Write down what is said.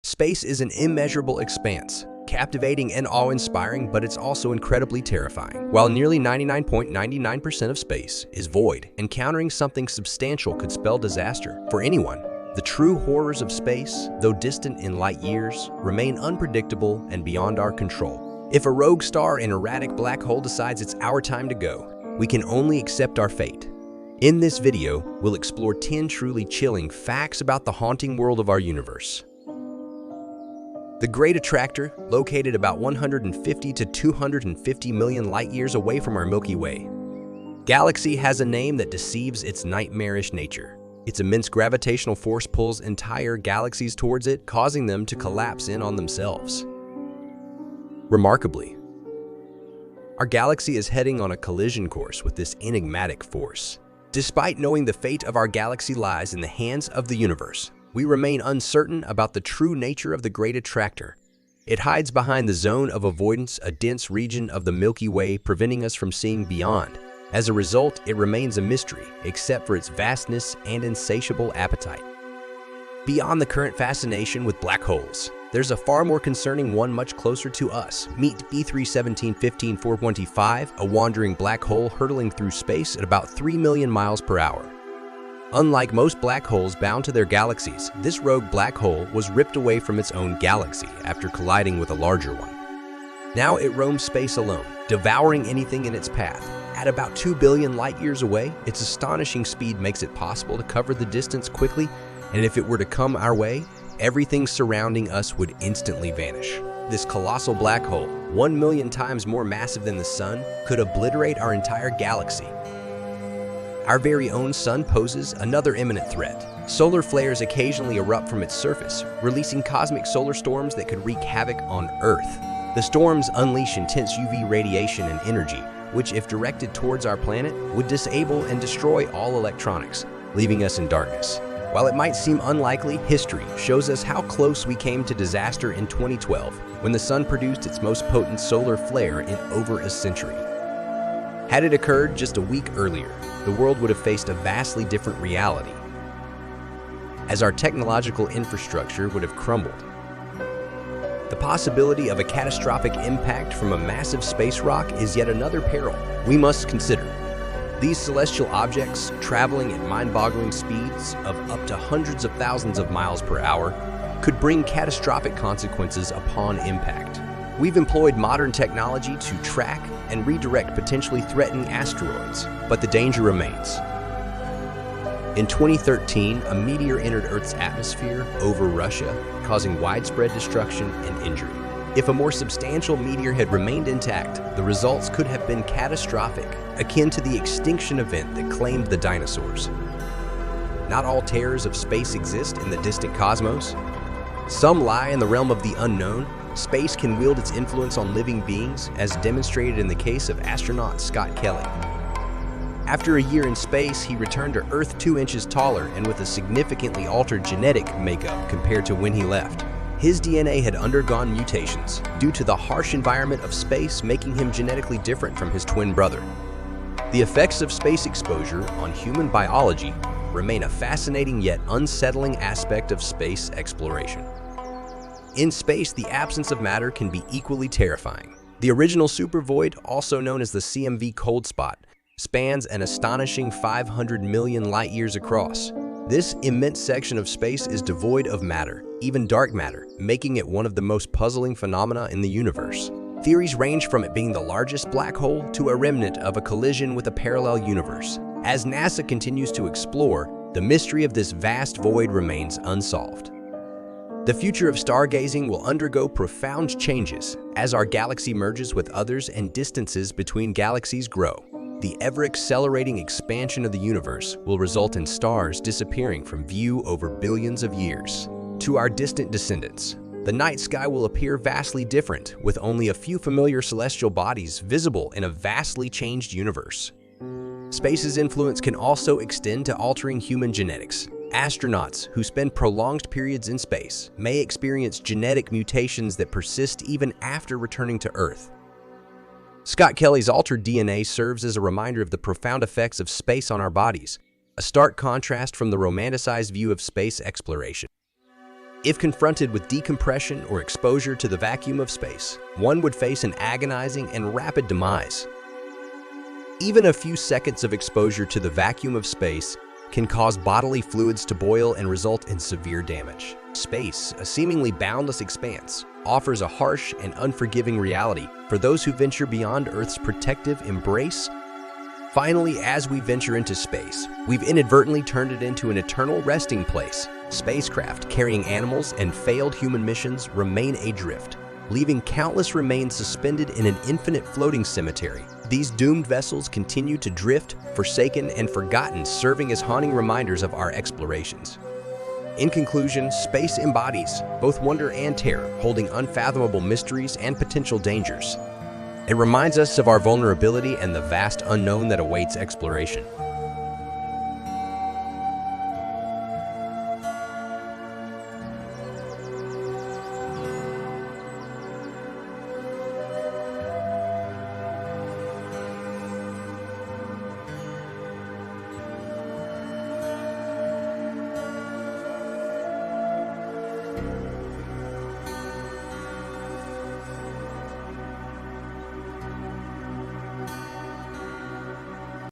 Space is an immeasurable expanse, captivating and awe-inspiring, but it's also incredibly terrifying. While nearly 99.99% of space is void, encountering something substantial could spell disaster for anyone. The true horrors of space, though distant in light years, remain unpredictable and beyond our control. If a rogue star and erratic black hole decides it's our time to go, we can only accept our fate. In this video, we'll explore 10 truly chilling facts about the haunting world of our universe. The Great Attractor, located about 150 to 250 million light-years away from our Milky Way galaxy, has a name that deceives its nightmarish nature. Its immense gravitational force pulls entire galaxies towards it, causing them to collapse in on themselves. Remarkably, our galaxy is heading on a collision course with this enigmatic force. Despite knowing the fate of our galaxy lies in the hands of the universe, we remain uncertain about the true nature of the Great Attractor. It hides behind the zone of avoidance, a dense region of the Milky Way, preventing us from seeing beyond. As a result, it remains a mystery, except for its vastness and insatiable appetite. Beyond the current fascination with black holes, there's a far more concerning one much closer to us. Meet B317-15425, a wandering black hole hurtling through space at about 3 million miles per hour. Unlike most black holes bound to their galaxies, this rogue black hole was ripped away from its own galaxy after colliding with a larger one. Now it roams space alone, devouring anything in its path. At about 2 billion light-years away, its astonishing speed makes it possible to cover the distance quickly, and if it were to come our way, everything surrounding us would instantly vanish. This colossal black hole, 1 million times more massive than the Sun, could obliterate our entire galaxy. Our very own Sun poses another imminent threat. Solar flares occasionally erupt from its surface, releasing cosmic solar storms that could wreak havoc on Earth. The storms unleash intense UV radiation and energy, which, if directed towards our planet, would disable and destroy all electronics, leaving us in darkness. While it might seem unlikely, history shows us how close we came to disaster in 2012, when the Sun produced its most potent solar flare in over a century. Had it occurred just a week earlier, the world would have faced a vastly different reality, as our technological infrastructure would have crumbled. The possibility of a catastrophic impact from a massive space rock is yet another peril we must consider. These celestial objects, traveling at mind-boggling speeds of up to hundreds of thousands of miles per hour, could bring catastrophic consequences upon impact. We've employed modern technology to track and redirect potentially threatening asteroids, but the danger remains. In 2013, a meteor entered Earth's atmosphere over Russia, causing widespread destruction and injury. If a more substantial meteor had remained intact, the results could have been catastrophic, akin to the extinction event that claimed the dinosaurs. Not all terrors of space exist in the distant cosmos. Some lie in the realm of the unknown. Space can wield its influence on living beings, as demonstrated in the case of astronaut Scott Kelly. After a year in space, he returned to Earth 2 inches taller and with a significantly altered genetic makeup compared to when he left. His DNA had undergone mutations due to the harsh environment of space, making him genetically different from his twin brother. The effects of space exposure on human biology remain a fascinating yet unsettling aspect of space exploration. In space, the absence of matter can be equally terrifying. The original supervoid, also known as the CMV cold spot, spans an astonishing 500 million light-years across. This immense section of space is devoid of matter, even dark matter, making it one of the most puzzling phenomena in the universe. Theories range from it being the largest black hole to a remnant of a collision with a parallel universe. As NASA continues to explore, the mystery of this vast void remains unsolved. The future of stargazing will undergo profound changes as our galaxy merges with others and distances between galaxies grow. The ever-accelerating expansion of the universe will result in stars disappearing from view over billions of years. To our distant descendants, the night sky will appear vastly different, with only a few familiar celestial bodies visible in a vastly changed universe. Space's influence can also extend to altering human genetics. Astronauts who spend prolonged periods in space may experience genetic mutations that persist even after returning to Earth. Scott Kelly's altered DNA serves as a reminder of the profound effects of space on our bodies, a stark contrast from the romanticized view of space exploration. If confronted with decompression or exposure to the vacuum of space, one would face an agonizing and rapid demise. Even a few seconds of exposure to the vacuum of space can cause bodily fluids to boil and result in severe damage. Space, a seemingly boundless expanse, offers a harsh and unforgiving reality for those who venture beyond Earth's protective embrace. Finally, as we venture into space, we've inadvertently turned it into an eternal resting place. Spacecraft carrying animals and failed human missions remain adrift, leaving countless remains suspended in an infinite floating cemetery. These doomed vessels continue to drift, forsaken and forgotten, serving as haunting reminders of our explorations. In conclusion, space embodies both wonder and terror, holding unfathomable mysteries and potential dangers. It reminds us of our vulnerability and the vast unknown that awaits exploration.